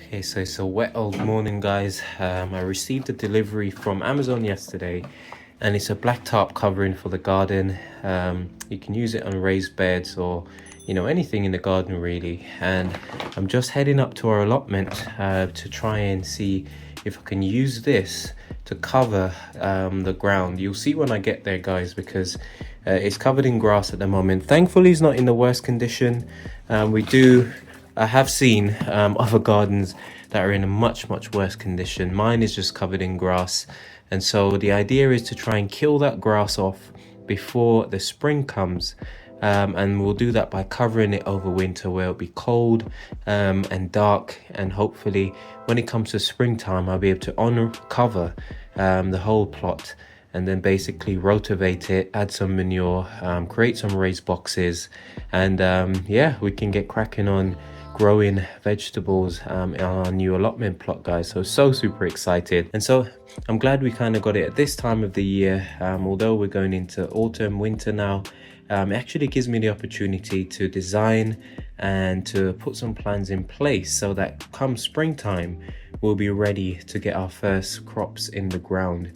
Okay, so it's a wet old morning, guys. I received a delivery from Amazon yesterday, and it's a black tarp covering for the garden. You can use it on raised beds or anything in the garden really. And I'm just heading up to our allotment to try and see if I can use this to cover the ground. You'll see when I get there, guys, because it's covered in grass at the moment. Thankfully it's not in the worst condition. I have seen other gardens that are in a much worse condition. Mine is just covered in grass, and so the idea is to try and kill that grass off before the spring comes, and we'll do that by covering it over winter where it'll be cold and dark, and hopefully when it comes to springtime I'll be able to uncover the whole plot and then basically rotivate it, add some manure, create some raised boxes, and yeah, we can get cracking on growing vegetables on our new allotment plot, guys. So super excited. And so I'm glad we kind of got it at this time of the year. Although we're going into autumn, winter now, it actually gives me the opportunity to design and to put some plans in place so that come springtime we'll be ready to get our first crops in the ground.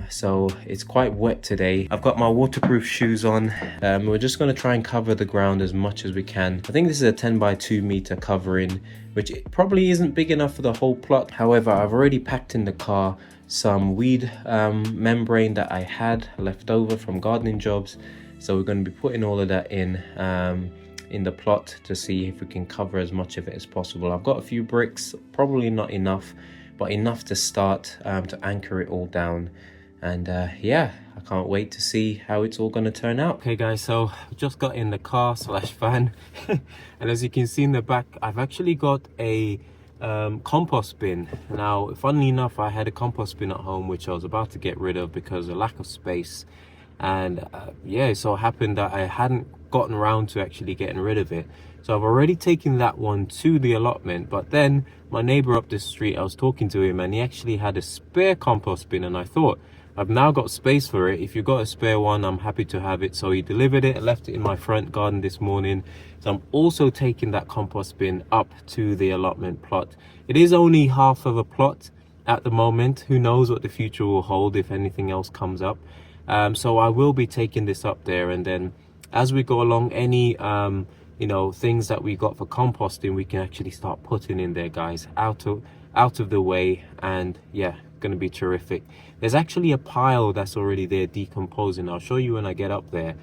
So it's quite wet today. I've got my waterproof shoes on. We're just going to try and cover the ground as much as we can. I think this is a 10 by 2 meter covering, which probably isn't big enough for the whole plot. However, I've already packed in the car some weed membrane that I had left over from gardening jobs. So we're going to be putting all of that in the plot to see if we can cover as much of it as possible. I've got a few bricks, probably not enough, but enough to start to anchor it all down. And yeah, I can't wait to see how it's all going to turn out. Okay guys, so I just got in the car slash van and as you can see in the back, I've actually got a compost bin. Now funnily enough, I had a compost bin at home which I was about to get rid of because of lack of space, and yeah, it so happened that I hadn't gotten around to actually getting rid of it. So I've already taken that one to the allotment, but then my neighbor up the street, I was talking to him and he actually had a spare compost bin, and I thought, I've now got space for it. If you've got a spare one, I'm happy to have it. So he delivered it, left it in my front garden this morning. So I'm also taking that compost bin up to the allotment plot. It is only half of a plot at the moment. Who knows what the future will hold if anything else comes up. So I will be taking this up there, and then as we go along, any things that we got for composting, we can actually start putting in there, guys, out of the way. And yeah, gonna be terrific. There's actually a pile that's already there decomposing. I'll show you when I get up there,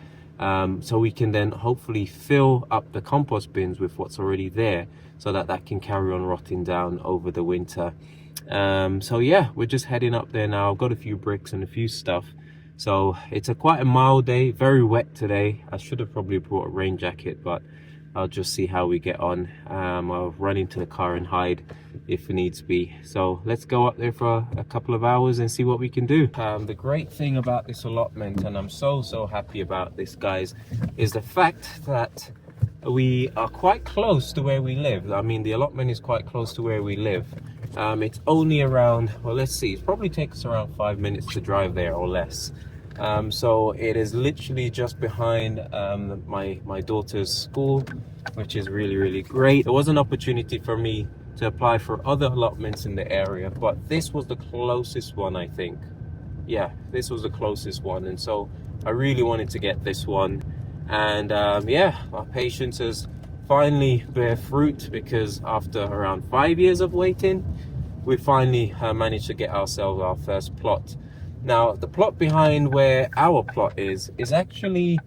so we can then hopefully fill up the compost bins with what's already there so that can carry on rotting down over the winter. So yeah, we're just heading up there now. I've got a few bricks and a few stuff. So it's quite a mild day, very wet today. I should have probably brought a rain jacket, but I'll just see how we get on. I'll run into the car and hide if it needs be. So let's go up there for a couple of hours and see what we can do. The great thing about this allotment, and I'm so happy about this, guys, is the fact that we are quite close to where we live. I mean, the allotment is quite close to where we live. It's only around, well, let's see, it probably takes us around 5 minutes to drive there or less. So it is literally just behind my daughter's school, which is really great. There was an opportunity for me to apply for other allotments in the area, but this was the closest one, I think. Yeah, this was the closest one, and so I really wanted to get this one. And yeah, our patience has finally bear fruit, because after around 5 years of waiting, we finally managed to get ourselves our first plot. Now the plot behind where our plot is actually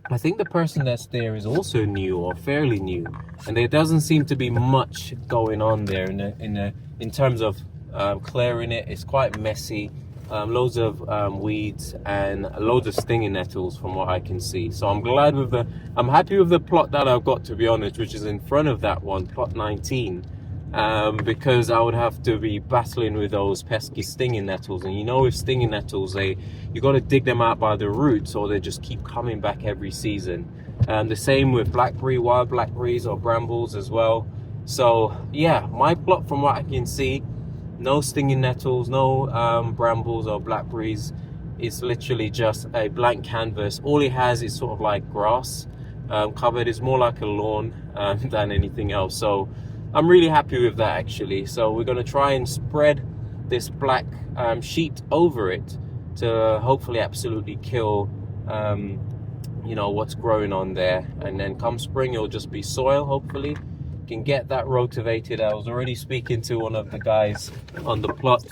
I think the person that's there is also new or fairly new, and there doesn't seem to be much going on there in terms of clearing it. It's quite messy, loads of weeds and loads of stinging nettles from what I can see. So I'm happy with the plot that I've got, to be honest, which is in front of that one, plot 19. Because I would have to be battling with those pesky stinging nettles, and with stinging nettles, you got to dig them out by the roots, or they just keep coming back every season. The same with blackberry, wild blackberries or brambles as well. So yeah, my plot, from what I can see, no stinging nettles, no brambles or blackberries. It's literally just a blank canvas. All it has is sort of like grass covered. It's more like a lawn than anything else. So I'm really happy with that actually. So we're going to try and spread this black sheet over it to hopefully absolutely kill you know, what's growing on there, and then come spring it'll just be soil. Hopefully can get that rotivated. I was already speaking to one of the guys on the plot,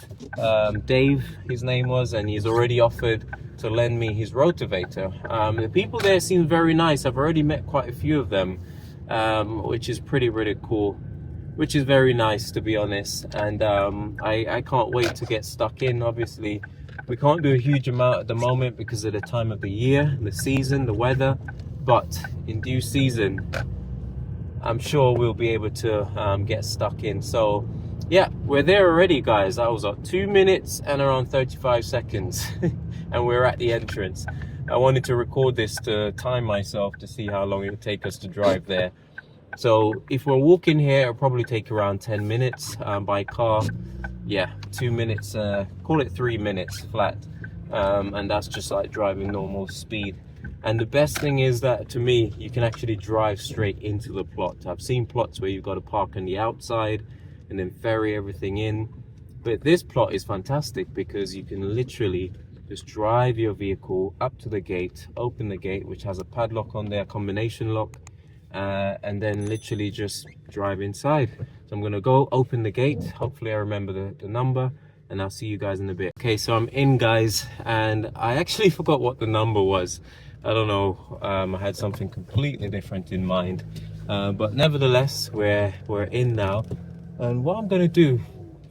Dave his name was, and he's already offered to lend me his rotavator. The people there seem very nice. I've already met quite a few of them, which is pretty cool, which is very nice to be honest. And I can't wait to get stuck in. Obviously we can't do a huge amount at the moment because of the time of the year, the season, the weather, but in due season I'm sure we'll be able to get stuck in. So yeah, we're there already guys. That was 2 minutes and around 35 seconds and we're at the entrance. I wanted to record this to time myself to see how long it would take us to drive there. So if we're walking here, it'll probably take around 10 minutes. By car, yeah, 2 minutes, call it 3 minutes flat. And that's just like driving normal speed. And the best thing is that, to me, you can actually drive straight into the plot. I've seen plots where you've got to park on the outside and then ferry everything in. But this plot is fantastic because you can literally just drive your vehicle up to the gate, open the gate, which has a padlock on there, combination lock, and then literally just drive inside. So I'm gonna go open the gate. Hopefully I remember the number, and I'll see you guys in a bit. Okay, so I'm in guys, and I actually forgot what the number was. I don't know, I had something completely different in mind, but nevertheless we're in now. And what I'm gonna do,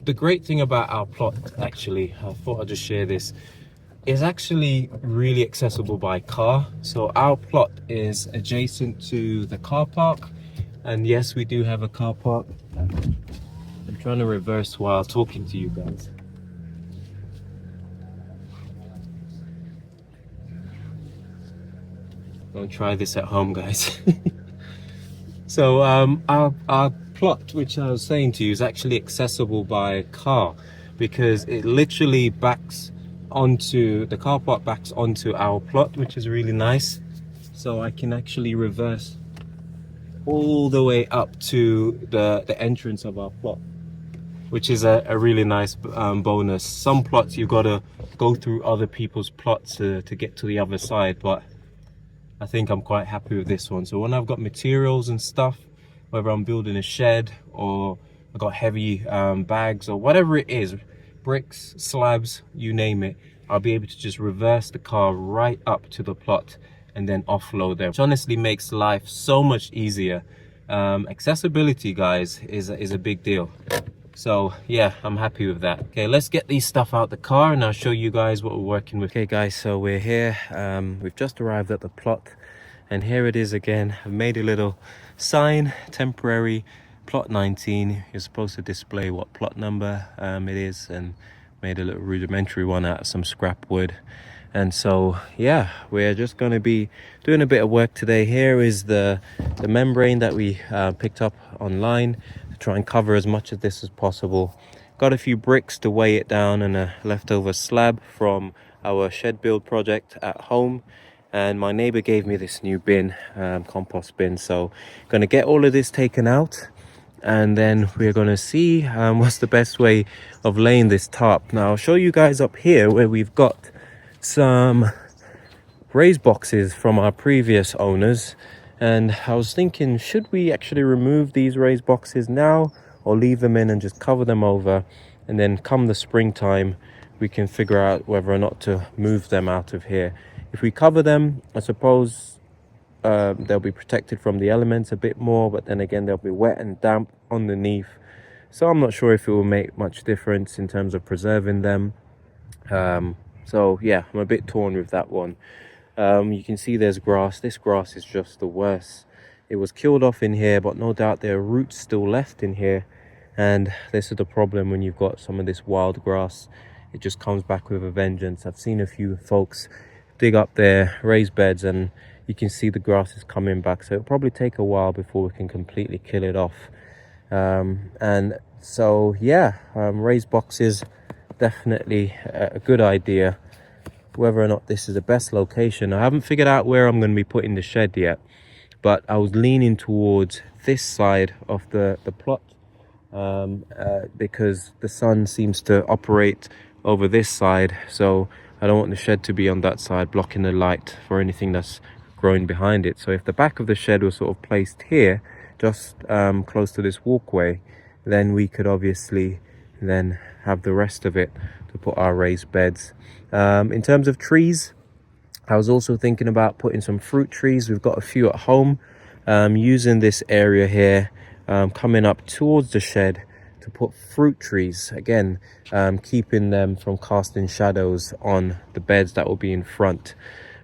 the great thing about our plot, actually, I thought I'd just share this, is actually really accessible by car. So our plot is adjacent to the car park, and yes, we do have a car park. I'm trying to reverse while talking to you guys. Don't try this at home guys. So our plot, which I was saying to you, is actually accessible by car because it literally backs onto the car park, backs onto our plot, which is really nice. So I can actually reverse all the way up to the entrance of our plot, which is a really nice bonus. Some plots you've got to go through other people's plots to get to the other side, but I think I'm quite happy with this one. So when I've got materials and stuff, whether I'm building a shed or I've got heavy bags or whatever it is, bricks, slabs, you name it, I'll be able to just reverse the car right up to the plot and then offload them, which honestly makes life so much easier. Accessibility guys is a big deal. So yeah, I'm happy with that. Okay, let's get these stuff out the car and I'll show you guys what we're working with. Okay guys, so we're here. We've just arrived at the plot and here it is again. I've made a little sign, temporary plot 19. You're supposed to display what plot number it is, and made a little rudimentary one out of some scrap wood. And so yeah, we're just going to be doing a bit of work today. Here is the membrane that we picked up online to try and cover as much of this as possible. Got a few bricks to weigh it down and a leftover slab from our shed build project at home. And my neighbor gave me this new bin, compost bin. So going to get all of this taken out, and then we're going to see what's the best way of laying this tarp. Now I'll show you guys up here where we've got some raised boxes from our previous owners, and I was thinking, should we actually remove these raised boxes now or leave them in and just cover them over, and then come the springtime we can figure out whether or not to move them out of here. If we cover them, I suppose they'll be protected from the elements a bit more, but then again they'll be wet and damp underneath, so I'm not sure if it will make much difference in terms of preserving them. So yeah, I'm a bit torn with that one. You can see there's grass. This grass is just the worst. It was killed off in here, but no doubt there are roots still left in here, and this is the problem when you've got some of this wild grass. It just comes back with a vengeance. I've seen a few folks dig up their raised beds and you can see the grass is coming back, so it'll probably take a while before we can completely kill it off. And so yeah, raised boxes, definitely a good idea. Whether or not this is the best location, I haven't figured out where I'm going to be putting the shed yet, but I was leaning towards this side of the plot, because the sun seems to operate over this side, so I don't want the shed to be on that side blocking the light for anything that's growing behind it. So if the back of the shed was sort of placed here, just close to this walkway, then we could obviously then have the rest of it to put our raised beds. In terms of trees, I was also thinking about putting some fruit trees. We've got a few at home, using this area here, coming up towards the shed to put fruit trees. Again, keeping them from casting shadows on the beds that will be in front.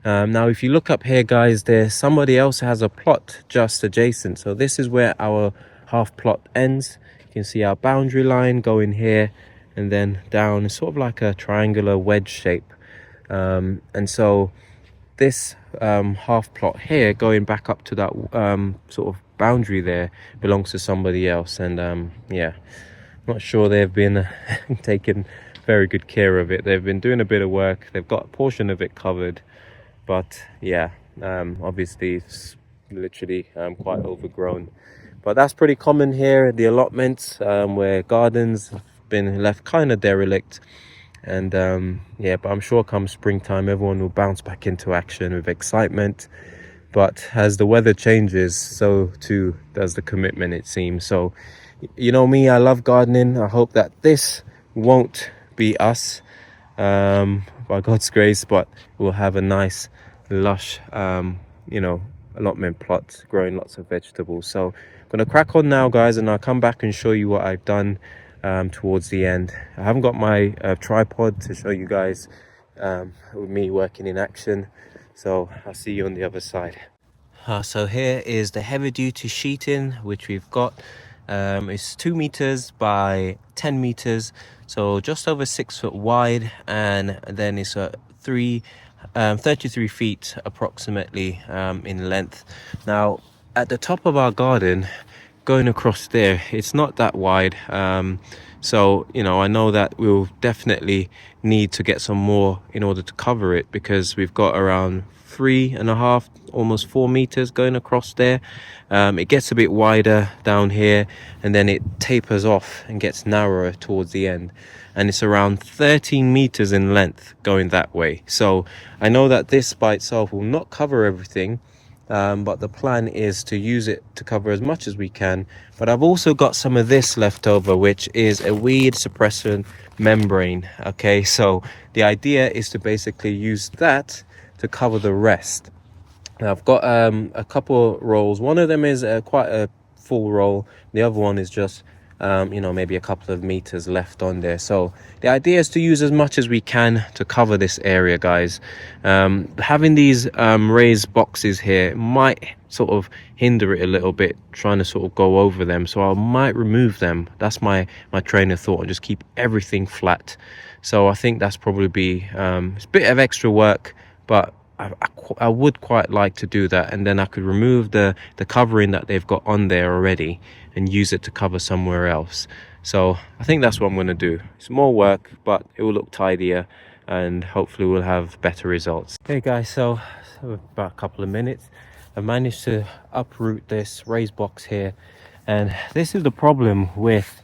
Now, if you look up here, guys, there's somebody else has a plot just adjacent. So this is where our half plot ends. You can see our boundary line going here and then down. It's sort of like a triangular wedge shape. And so this half plot here going back up to that sort of boundary there belongs to somebody else. And yeah, not sure they've been taking very good care of it. They've been doing a bit of work. They've got a portion of it covered, but yeah, obviously it's literally quite overgrown. But that's pretty common here at the allotments, where gardens have been left kind of derelict. And yeah, but I'm sure come springtime everyone will bounce back into action with excitement. But as the weather changes, so too does the commitment, it seems. So, you know me, I love gardening. I hope that this won't be us, by God's grace, but we'll have a nice lush allotment plot growing lots of vegetables. So I'm gonna crack on now, guys, and I'll come back and show you what I've done towards the end. I haven't got my tripod to show you guys with me working in action, so I'll see you on the other side. So here is the heavy duty sheeting which we've got. It's 2 meters by 10 meters, so just over 6 foot wide, and then it's 33 feet approximately in length. Now at the top of our garden, going across there, it's not that wide, so you know, I know that we'll definitely need to get some more in order to cover it, because we've got around 3.5, almost 4 meters going across there. It gets a bit wider down here, and then it tapers off and gets narrower towards the end, and it's around 13 meters in length going that way. So I know that this by itself will not cover everything, but the plan is to use it to cover as much as we can. But I've also got some of this left over, which is a weed suppressant membrane. Okay, so the idea is to basically use that to cover the rest. Now I've got a couple rolls. One of them is quite a full roll. The other one is just maybe a couple of meters left on there. So the idea is to use as much as we can to cover this area, guys. Having these raised boxes here might sort of hinder it a little bit, trying to sort of go over them, so I might remove them. That's my train of thought, and just keep everything flat. So I think that's probably it's a bit of extra work, but I would quite like to do that, and then I could remove the covering that they've got on there already and use it to cover somewhere else. So I think that's what I'm going to do. It's more work, but it will look tidier, and hopefully we'll have better results. Okay guys, so about a couple of minutes, I managed to uproot this raised box here, and this is the problem with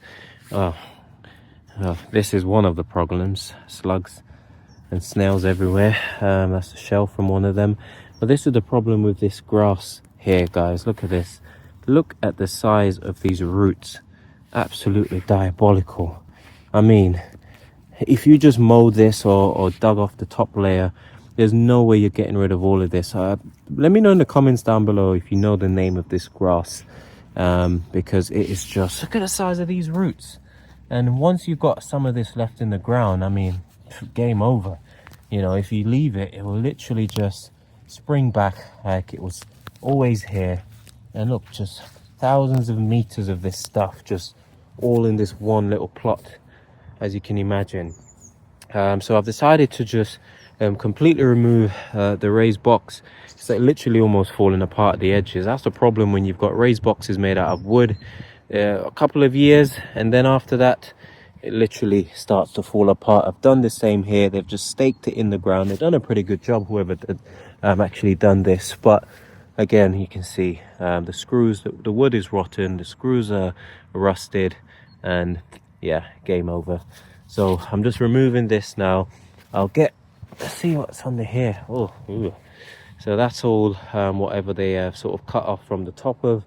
this is one of the problems: slugs and snails everywhere. That's the shell from one of them. But this is the problem with this grass here, guys. Look at this. Look at the size of these roots. Absolutely diabolical. I mean, if you just mowed this or dug off the top layer, there's no way you're getting rid of all of this. Let me know in the comments down below if you know the name of this grass, because it is just, look at the size of these roots. And once you've got some of this left in the ground, I mean, game over. You know, if you leave it, it will literally just spring back like it was always here. And look, just thousands of meters of this stuff just all in this one little plot, as you can imagine. So I've decided to just completely remove the raised box. It's like literally almost falling apart at the edges. That's the problem when you've got raised boxes made out of wood. A couple of years, and then after that it literally starts to fall apart. I've done the same here. They've just staked it in the ground. They've done a pretty good job, whoever did, actually done this. But again, you can see the screws, the wood is rotten, the screws are rusted, and yeah, game over. So I'm just removing this now. Let's see what's under here. Oh, ooh. So that's all whatever they have sort of cut off from the top of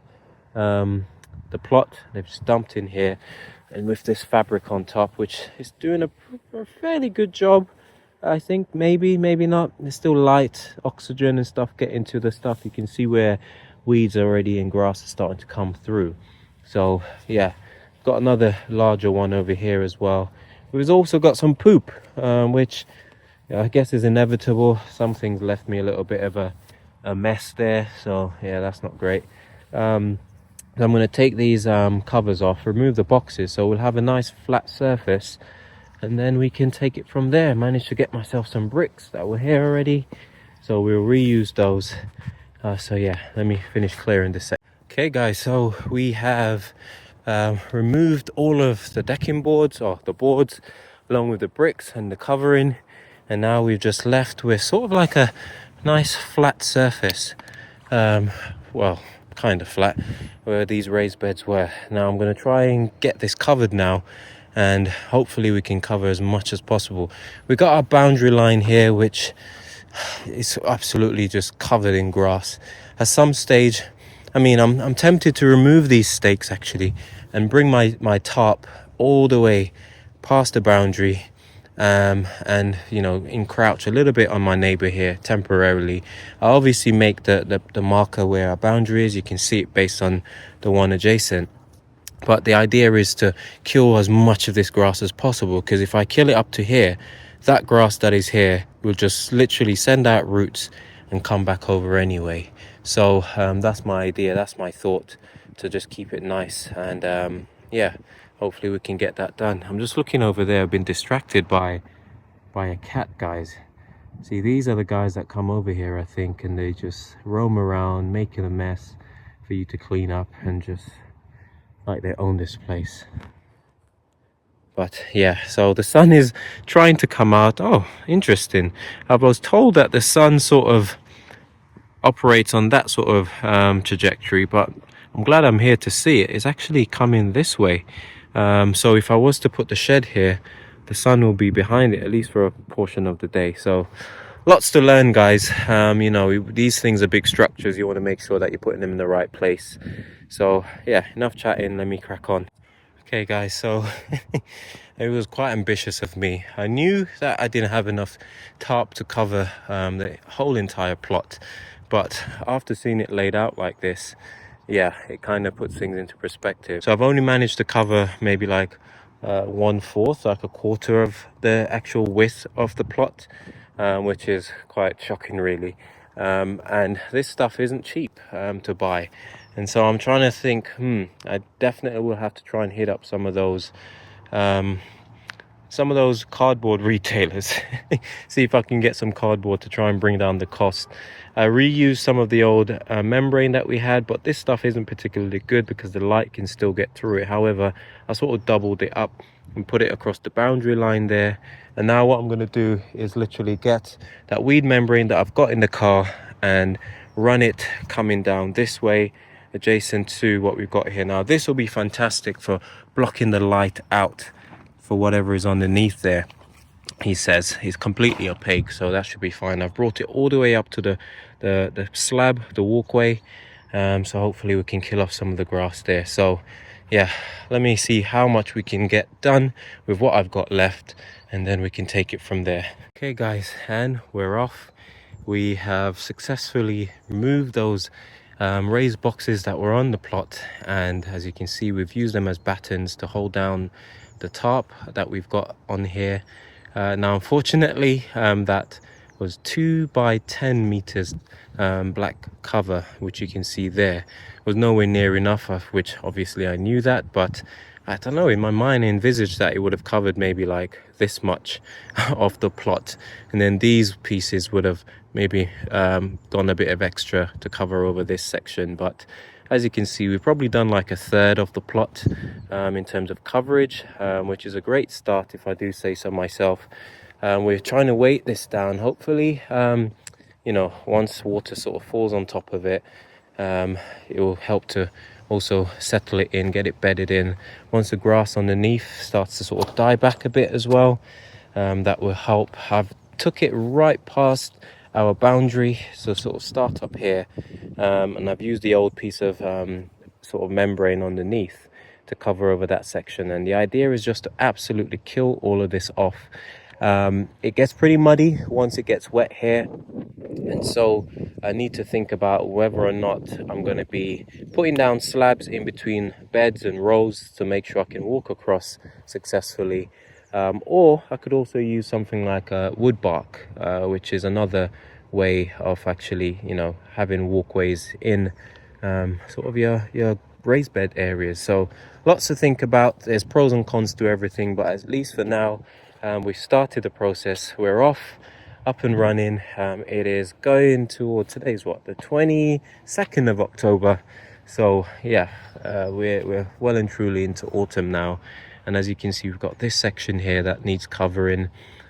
the plot. They've just dumped in here, and with this fabric on top, which is doing a fairly good job, I think. Maybe not. There's still light, oxygen and stuff get into the stuff. You can see where weeds already and grass are starting to come through. So yeah, got another larger one over here as well. We've also got some poop, which I guess is inevitable. Some things left me a little bit of a mess there, so yeah, that's not great. I'm going to take these covers off, remove the boxes, so we'll have a nice flat surface, and then we can take it from there. Managed to get myself some bricks that were here already, so we'll reuse those. So yeah, let me finish clearing this set. Okay guys, so we have removed all of the decking boards, or the boards, along with the bricks and the covering, and now we've just left with sort of like a nice flat surface. Well, kind of flat, where these raised beds were. Now I'm going to try and get this covered now, and hopefully we can cover as much as possible. We got our boundary line here, which is absolutely just covered in grass. At some stage, I mean, I'm tempted to remove these stakes actually and bring my tarp all the way past the boundary, and you know, encroach a little bit on my neighbor here temporarily. I obviously make the marker where our boundary is. You can see it based on the one adjacent, but the idea is to kill as much of this grass as possible, because if I kill it up to here, that grass that is here will just literally send out roots and come back over anyway. So that's my idea, that's my thought, to just keep it nice, and yeah, hopefully we can get that done. I'm just looking over there. I've been distracted by a cat, guys. See, these are the guys that come over here, I think, and they just roam around making a mess for you to clean up, and just like they own this place. But yeah, so the sun is trying to come out. Oh, interesting. I was told that the sun sort of operates on that sort of trajectory, but I'm glad I'm here to see it. It's actually coming this way. So if I was to put the shed here, the sun will be behind it, at least for a portion of the day. So lots to learn, guys. You know, these things are big structures. You want to make sure that you're putting them in the right place. So yeah, enough chatting, let me crack on. Okay guys, so it was quite ambitious of me. I knew that I didn't have enough tarp to cover the whole entire plot, but after seeing it laid out like this, yeah, it kind of puts things into perspective. So I've only managed to cover maybe like 1/4, like a quarter of the actual width of the plot, which is quite shocking really. And this stuff isn't cheap to buy, and so I'm trying to think, I definitely will have to try and hit up some of those cardboard retailers. See if I can get some cardboard to try and bring down the cost. I reused some of the old membrane that we had, but this stuff isn't particularly good because the light can still get through it. However, I sort of doubled it up and put it across the boundary line there, and now what I'm going to do is literally get that weed membrane that I've got in the car and run it coming down this way adjacent to what we've got here. Now this will be fantastic for blocking the light out for whatever is underneath there. He says it's completely opaque, so that should be fine. I've brought it all the way up to the slab, the walkway, so hopefully we can kill off some of the grass there. So yeah, let me see how much we can get done with what I've got left, and then we can take it from there. Okay guys, and we're off. We have successfully removed those raised boxes that were on the plot, and as you can see, we've used them as battens to hold down the tarp that we've got on here. Now unfortunately, that was 2 by 10 meters black cover, which you can see there, was nowhere near enough, of which obviously I knew that, but I don't know, in my mind I envisaged that it would have covered maybe like this much of the plot, and then these pieces would have maybe gone a bit of extra to cover over this section. But as you can see, we've probably done like 1/3 of the plot in terms of coverage, which is a great start if I do say so myself. We're trying to weight this down. Hopefully, you know, once water sort of falls on top of it, it will help to also settle it in, get it bedded in. Once the grass underneath starts to sort of die back a bit as well, that will help. I've took it right past our boundary, so sort of start up here, and I've used the old piece of sort of membrane underneath to cover over that section, and the idea is just to absolutely kill all of this off. It gets pretty muddy once it gets wet here, and so I need to think about whether or not I'm going to be putting down slabs in between beds and rows to make sure I can walk across successfully, or I could also use something like wood bark, which is another way of actually, you know, having walkways in sort of your raised bed areas. So lots to think about. There's pros and cons to everything, but at least for now, we've started the process. We're up and running. It is going towards, today's what, the 22nd of October. So yeah, we're well and truly into autumn now, and as you can see, we've got this section here that needs covering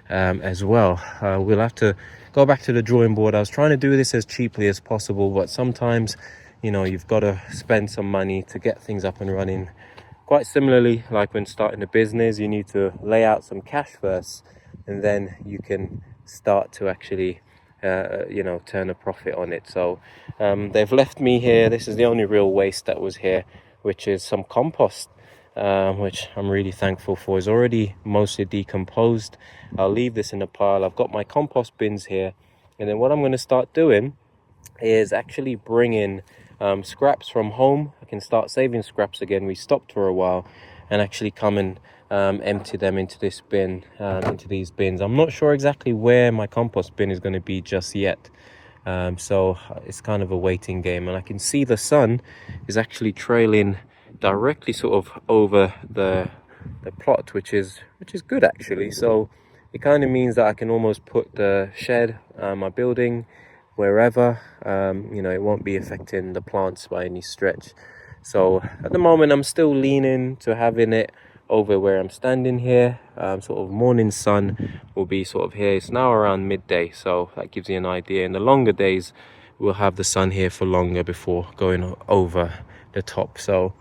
as well. We'll have to go back to the drawing board. I was trying to do this as cheaply as possible, but sometimes, you know, you've got to spend some money to get things up and running. Quite similarly, like when starting a business, you need to lay out some cash first, and then you can start to actually you know, turn a profit on it. So they've left me here, this is the only real waste that was here, which is some compost, which I'm really thankful for. It's already mostly decomposed. I'll leave this in a pile. I've got my compost bins here, and then what I'm going to start doing is actually bringing scraps from home. I can start saving scraps again. We stopped for a while, and actually come and empty them into this bin, into these bins. I'm not sure exactly where my compost bin is going to be just yet, so it's kind of a waiting game. And I can see the sun is actually trailing directly sort of over the plot, which is good actually. So it kind of means that I can almost put the shed, my building, wherever. You know, it won't be affecting the plants by any stretch. So at the moment, I'm still leaning to having it over where I'm standing here. Sort of morning sun will be sort of here. It's now around midday, so that gives you an idea. In the longer days, we'll have the sun here for longer before going over the top. So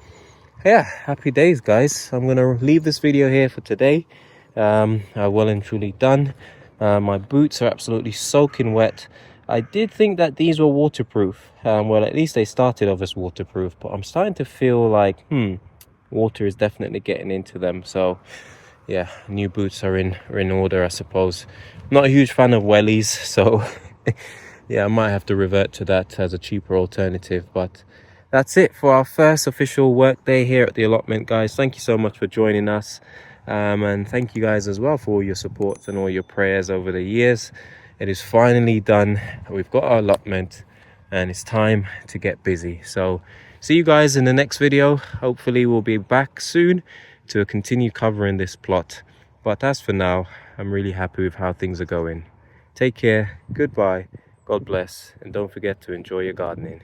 yeah, happy days, guys. I'm gonna leave this video here for today. Well and truly done. My boots are absolutely soaking wet. I did think that these were waterproof. Well, at least they started off as waterproof, but I'm starting to feel like water is definitely getting into them. So yeah, new boots are in order, I suppose. Not a huge fan of wellies, so yeah, I might have to revert to that as a cheaper alternative. But that's it for our first official work day here at the allotment, guys. Thank you so much for joining us, and thank you guys as well for all your support and all your prayers over the years. It is finally done. We've got our allotment, and it's time to get busy. So see you guys in the next video. Hopefully we'll be back soon to continue covering this plot. But as for now, I'm really happy with how things are going. Take care, goodbye, God bless, and don't forget to enjoy your gardening.